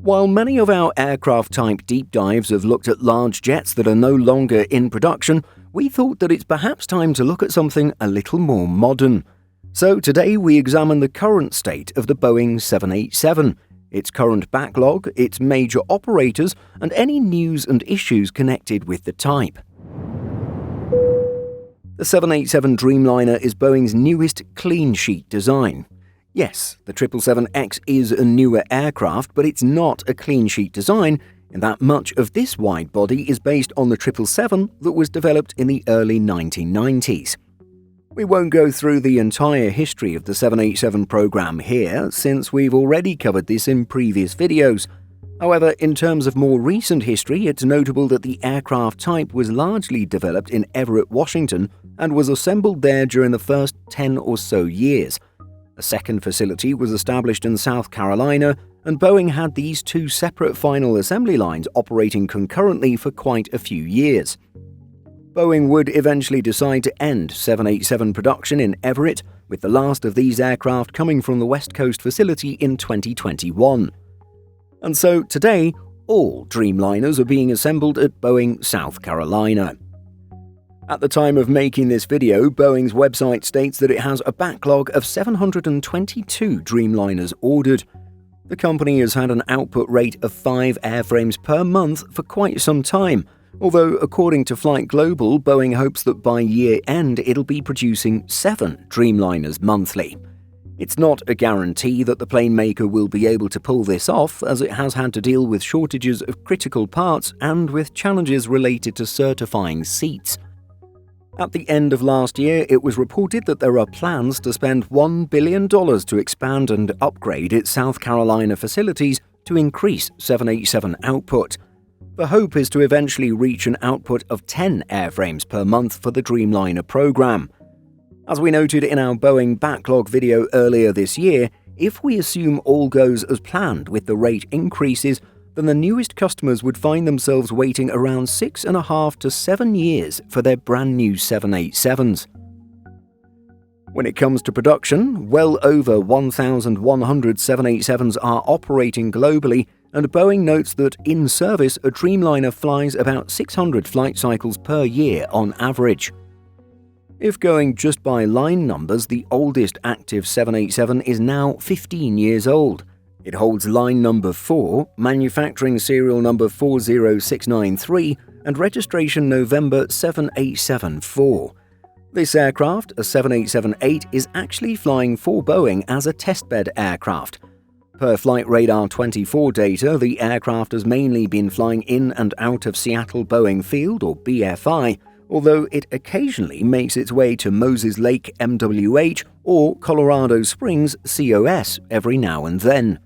While many of our aircraft-type deep dives have looked at large jets that are no longer in production, we thought that it's perhaps time to look at something a little more modern. So today we examine the current state of the Boeing 787, its current backlog, its major operators, and any news and issues connected with the type. The 787 Dreamliner is Boeing's newest clean sheet design. Yes, the 777X is a newer aircraft, but it's not a clean sheet design in that much of this wide body is based on the 777 that was developed in the early 1990s. We won't go through the entire history of the 787 program here, since we've already covered this in previous videos. However, in terms of more recent history, it's notable that the aircraft type was largely developed in Everett, Washington, and was assembled there during the first 10 or so years. A second facility was established in South Carolina, and Boeing had these two separate final assembly lines operating concurrently for quite a few years. Boeing would eventually decide to end 787 production in Everett, with the last of these aircraft coming from the West Coast facility in 2021. And so today, all Dreamliners are being assembled at Boeing, South Carolina. At the time of making this video, Boeing's website states that it has a backlog of 722 Dreamliners ordered. The company has had an output rate of 5 airframes per month for quite some time, although according to Flight Global, Boeing hopes that by year end it'll be producing 7 Dreamliners monthly. It's not a guarantee that the plane maker will be able to pull this off, as it has had to deal with shortages of critical parts and with challenges related to certifying seats. At the end of last year, it was reported that there are plans to spend $1 billion to expand and upgrade its South Carolina facilities to increase 787 output. The hope is to eventually reach an output of 10 airframes per month for the Dreamliner program. As we noted in our Boeing backlog video earlier this year, if we assume all goes as planned with the rate increases, then the newest customers would find themselves waiting around 6.5 to 7 years for their brand new 787s. When it comes to production, well over 1,100 787s are operating globally, and Boeing notes that in service a Dreamliner flies about 600 flight cycles per year on average. If going just by line numbers, the oldest active 787 is now 15 years old. It holds line number 4, manufacturing serial number 40693, and registration November 7874. This aircraft, a 787-8, is actually flying for Boeing as a testbed aircraft. Per Flight Radar 24 data, the aircraft has mainly been flying in and out of Seattle Boeing Field, or BFI, although it occasionally makes its way to Moses Lake MWH or Colorado Springs COS every now and then.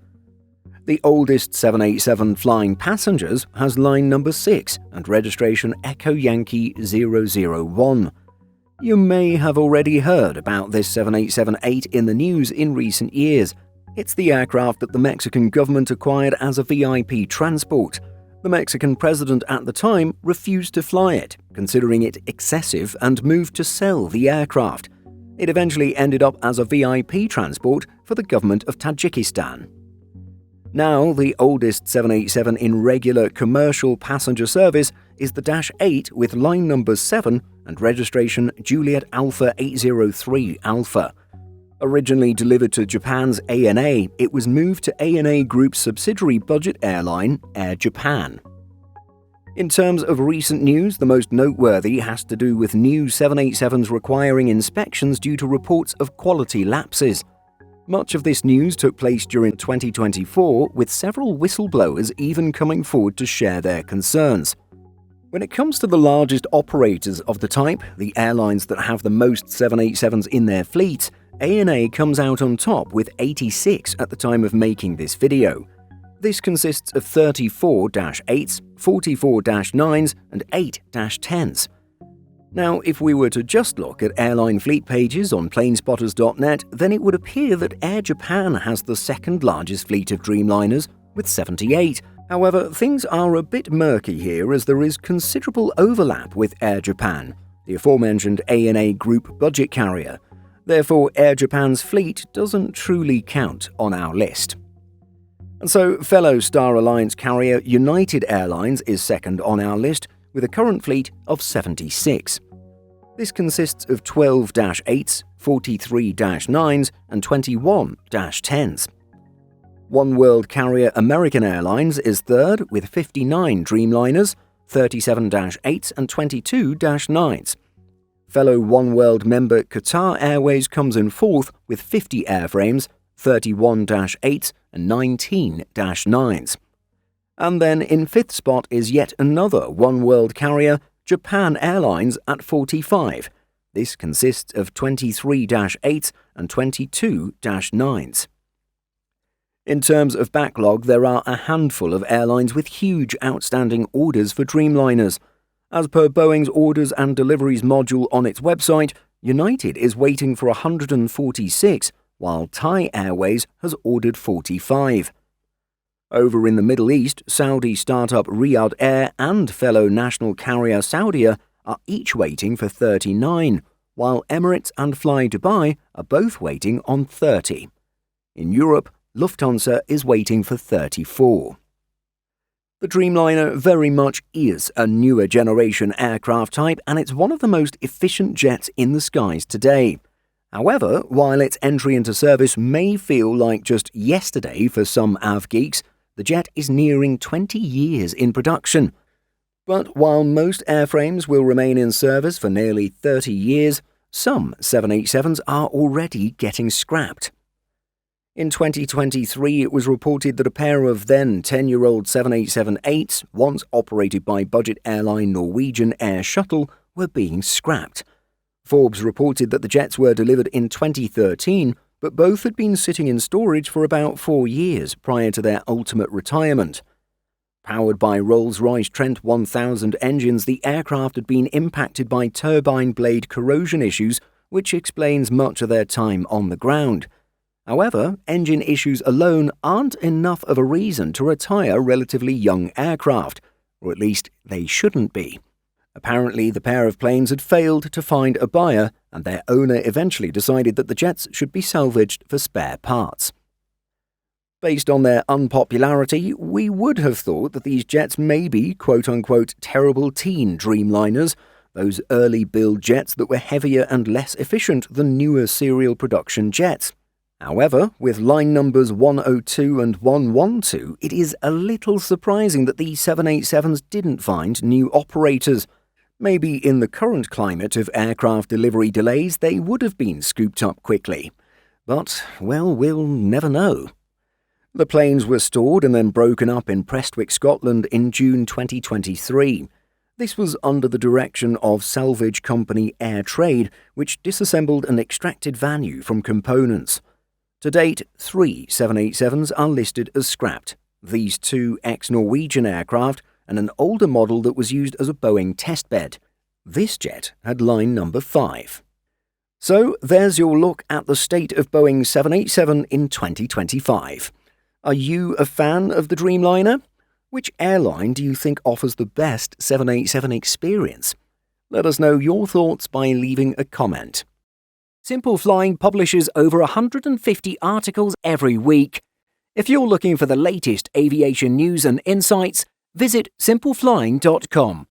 The oldest 787 flying passengers has line number 6 and registration Echo Yankee 001. You may have already heard about this 787-8 in the news in recent years. It's the aircraft that the Mexican government acquired as a VIP transport. The Mexican president at the time refused to fly it, considering it excessive, and moved to sell the aircraft. It eventually ended up as a VIP transport for the government of Tajikistan. Now, the oldest 787 in regular commercial passenger service is the Dash 8 with line number 7 and registration Juliet Alpha 803 Alpha. Originally delivered to Japan's ANA, it was moved to ANA Group's subsidiary budget airline, Air Japan. In terms of recent news, the most noteworthy has to do with new 787s requiring inspections due to reports of quality lapses. Much of this news took place during 2024, with several whistleblowers even coming forward to share their concerns. When it comes to the largest operators of the type, the airlines that have the most 787s in their fleet, ANA comes out on top with 86 at the time of making this video. This consists of 34 -8s, 44 -9s, and 8 -10s. Now, if we were to just look at airline fleet pages on planespotters.net, then it would appear that Air Japan has the second largest fleet of Dreamliners, with 78. However, things are a bit murky here, as there is considerable overlap with Air Japan, the aforementioned ANA Group budget carrier. Therefore, Air Japan's fleet doesn't truly count on our list. And so, fellow Star Alliance carrier United Airlines is second on our list with a current fleet of 76. This consists of 12-8s, 43-9s, and 21-10s. One-world carrier American Airlines is third with 59 Dreamliners, 37-8s, and 22-9s. Fellow One-World member Qatar Airways comes in fourth with 50 airframes, 31-8s, and 19-9s. And then in fifth spot is yet another One-World carrier, Japan Airlines, at 45. This consists of 23-8s and 22-9s. In terms of backlog, there are a handful of airlines with huge outstanding orders for Dreamliners. As per Boeing's orders and deliveries module on its website, United is waiting for 146, while Thai Airways has ordered 45. Over in the Middle East, Saudi startup Riyadh Air and fellow national carrier Saudia are each waiting for 39, while Emirates and Fly Dubai are both waiting on 30. In Europe, Lufthansa is waiting for 34. The Dreamliner very much is a newer generation aircraft type, and it's one of the most efficient jets in the skies today. However, while its entry into service may feel like just yesterday for some avgeeks, the jet is nearing 20 years in production. But while most airframes will remain in service for nearly 30 years, some 787s are already getting scrapped. In 2023, it was reported that a pair of then 10-year-old 787-8s, once operated by budget airline Norwegian Air Shuttle, were being scrapped. Forbes reported that the jets were delivered in 2013, but both had been sitting in storage for about 4 years prior to their ultimate retirement. Powered by Rolls-Royce Trent 1000 engines, the aircraft had been impacted by turbine blade corrosion issues, which explains much of their time on the ground. However, engine issues alone aren't enough of a reason to retire relatively young aircraft, or at least they shouldn't be. Apparently, the pair of planes had failed to find a buyer, and their owner eventually decided that the jets should be salvaged for spare parts. Based on their unpopularity, we would have thought that these jets may be quote-unquote terrible teen Dreamliners, those early build jets that were heavier and less efficient than newer serial production jets. However, with line numbers 102 and 112, it is a little surprising that these 787s didn't find new operators. Maybe in the current climate of aircraft delivery delays, they would have been scooped up quickly. But, well, we'll never know. The planes were stored and then broken up in Prestwick, Scotland in June 2023. This was under the direction of salvage company Air Trade, which disassembled and extracted value from components. To date, 3 787s are listed as scrapped, these 2 ex-Norwegian aircraft and an older model that was used as a Boeing testbed. This jet had line number 5. So there's your look at the state of Boeing 787 in 2025. Are you a fan of the Dreamliner? Which airline do you think offers the best 787 experience? Let us know your thoughts by leaving a comment. Simple Flying publishes over 150 articles every week. If you're looking for the latest aviation news and insights, visit simpleflying.com.